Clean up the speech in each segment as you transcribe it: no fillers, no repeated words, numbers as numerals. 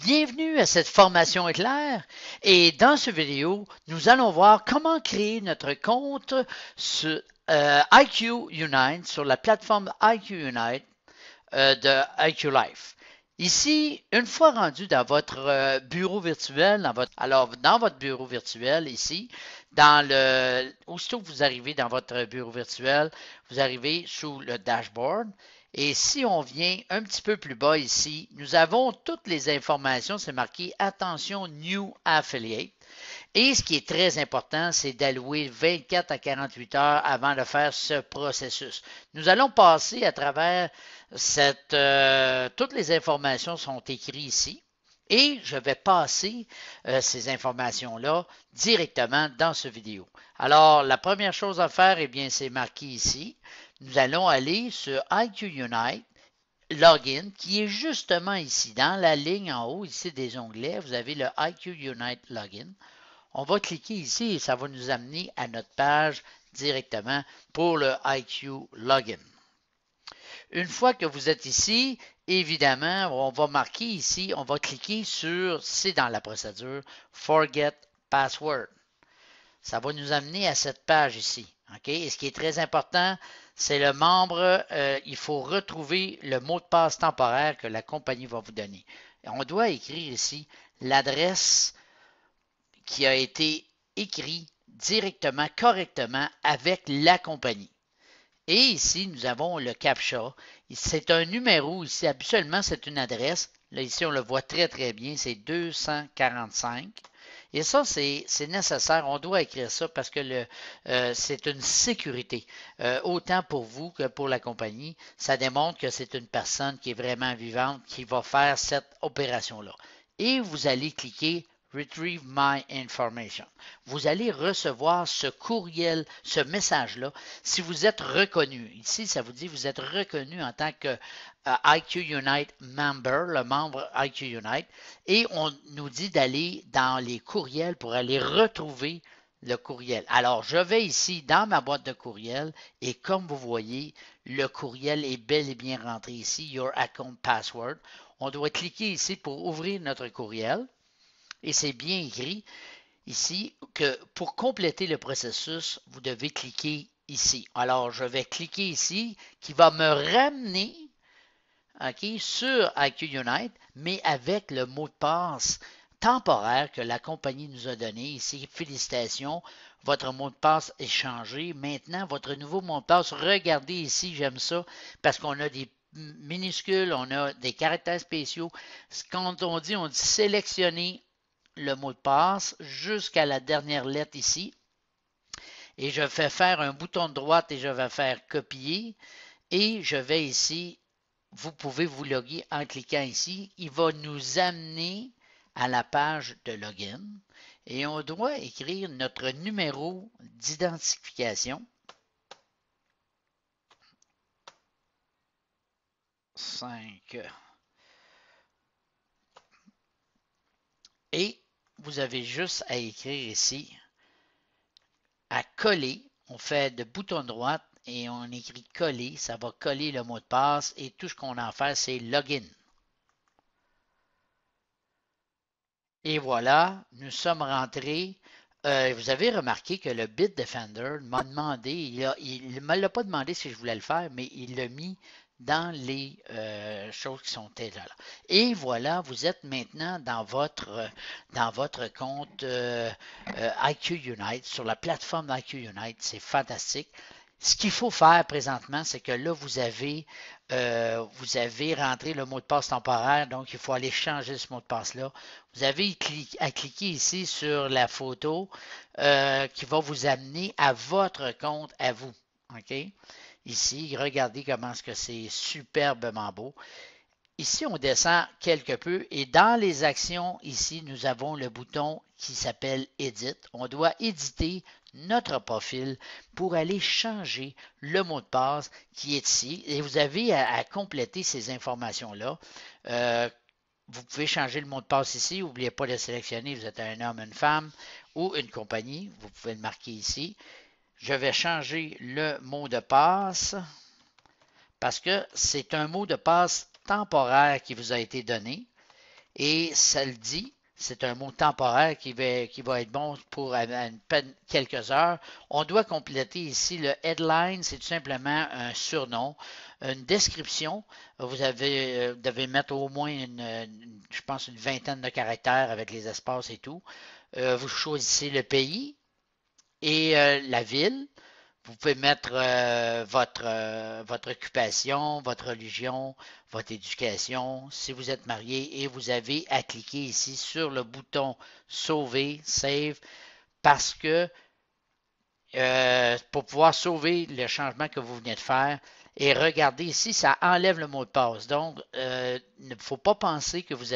Bienvenue à cette formation éclair et dans cette vidéo, nous allons voir comment créer notre compte sur IQ Unite, sur la plateforme IQ Unite de IQ Life. Ici, une fois rendu dans votre bureau virtuel, dans votre bureau virtuel ici, aussitôt que vous arrivez dans votre bureau virtuel, vous arrivez sous le dashboard. Et si on vient un petit peu plus bas ici, nous avons toutes les informations, c'est marqué Attention New Affiliate. Et ce qui est très important, c'est d'allouer 24 à 48 heures avant de faire ce processus. Nous allons passer à travers toutes les informations sont écrites ici. Et je vais passer ces informations-là directement dans ce vidéo. Alors, la première chose à faire, eh bien, c'est marqué ici. Nous allons aller sur IQ Unite, Login, qui est justement ici, dans la ligne en haut, ici des onglets. Vous avez le IQ Unite Login. On va cliquer ici et ça va nous amener à notre page directement pour le IQ Login. Une fois que vous êtes ici, évidemment, on va marquer ici, on va cliquer sur, c'est dans la procédure, Forget Password. Ça va nous amener à cette page ici. Okay? Et ce qui est très important, c'est le membre, il faut retrouver le mot de passe temporaire que la compagnie va vous donner. Et on doit écrire ici l'adresse qui a été écrite directement, correctement avec la compagnie. Et ici, nous avons le CAPTCHA. C'est un numéro ici. Habituellement, c'est une adresse. Là, ici, on le voit très, très bien. C'est 245. Et ça, c'est nécessaire. On doit écrire ça parce que c'est une sécurité. Autant pour vous que pour la compagnie. Ça démontre que c'est une personne qui est vraiment vivante qui va faire cette opération-là. Et vous allez cliquer Retrieve My Information. Vous allez recevoir ce courriel, ce message-là, si vous êtes reconnu. Ici, ça vous dit que vous êtes reconnu en tant que IQ Unite member, le membre IQ Unite, et on nous dit d'aller dans les courriels pour aller retrouver le courriel. Alors, je vais ici dans ma boîte de courriel et comme vous voyez, le courriel est bel et bien rentré ici, Your Account Password. On doit cliquer ici pour ouvrir notre courriel. Et c'est bien écrit ici que pour compléter le processus, vous devez cliquer ici. Alors, je vais cliquer ici qui va me ramener sur IQ Unite, mais avec le mot de passe temporaire que la compagnie nous a donné. Ici, félicitations, votre mot de passe est changé. Maintenant, votre nouveau mot de passe, regardez ici, j'aime ça, parce qu'on a des minuscules, on a des caractères spéciaux. Quand on dit sélectionner le mot de passe jusqu'à la dernière lettre ici. Et je vais faire un bouton de droite et je vais faire copier. Et je vais ici, vous pouvez vous loguer en cliquant ici. Il va nous amener à la page de login. Et on doit écrire notre numéro d'identification. 5. Et vous avez juste à écrire ici, à coller. On fait de bouton droite et on écrit coller. Ça va coller le mot de passe et tout ce qu'on a à faire, c'est login. Et voilà, nous sommes rentrés. Vous avez remarqué que le Bitdefender m'a demandé, il ne me l'a pas demandé si je voulais le faire, mais il l'a mis dans les choses qui sont déjà là. Et voilà, vous êtes maintenant dans votre compte IQ Unite, sur la plateforme IQ Unite. C'est fantastique. Ce qu'il faut faire présentement, c'est que là, vous avez rentré le mot de passe temporaire, donc il faut aller changer ce mot de passe-là. Vous avez à cliquer ici sur la photo qui va vous amener à votre compte à vous. OK? Ici, regardez comment est-ce que c'est superbement beau. Ici, on descend quelque peu et dans les actions, ici, nous avons le bouton qui s'appelle Edit. On doit éditer notre profil pour aller changer le mot de passe qui est ici. Et vous avez à compléter ces informations-là. Vous pouvez changer le mot de passe ici. N'oubliez pas de sélectionner, vous êtes un homme, une femme ou une compagnie. Vous pouvez le marquer ici. Je vais changer le mot de passe parce que c'est un mot de passe temporaire qui vous a été donné. et ça le dit. C'est un mot temporaire qui va être bon pour quelques heures. On doit compléter ici le headline, c'est tout simplement un surnom, une description. Devez mettre au moins je pense, une vingtaine de caractères avec les espaces et tout. Vous choisissez le pays et la ville. Vous pouvez mettre votre occupation, votre religion, votre éducation, si vous êtes marié, et vous avez à cliquer ici sur le bouton Sauver, Save, parce que pour pouvoir sauver le changement que vous venez de faire. Et regardez ici, ça enlève le mot de passe. Donc, il ne faut pas penser que vous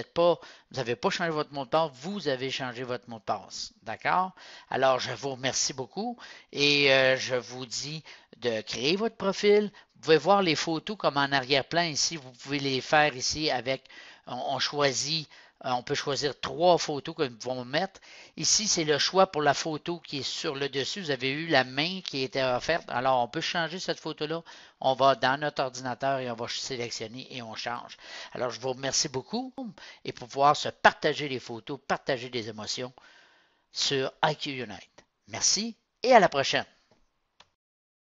n'avez pas changé votre mot de passe, vous avez changé votre mot de passe. D'accord? Alors, je vous remercie beaucoup et je vous dis de créer votre profil. Vous pouvez voir les photos comme en arrière-plan ici. Vous pouvez les faire ici avec, on choisit, on peut choisir 3 photos que nous pouvons mettre. Ici, c'est le choix pour la photo qui est sur le dessus. Vous avez eu la main qui était offerte. Alors, on peut changer cette photo-là. On va dans notre ordinateur et on va sélectionner et on change. Alors, je vous remercie beaucoup et pour pouvoir se partager les photos, partager des émotions sur IQ Unite. Merci et à la prochaine.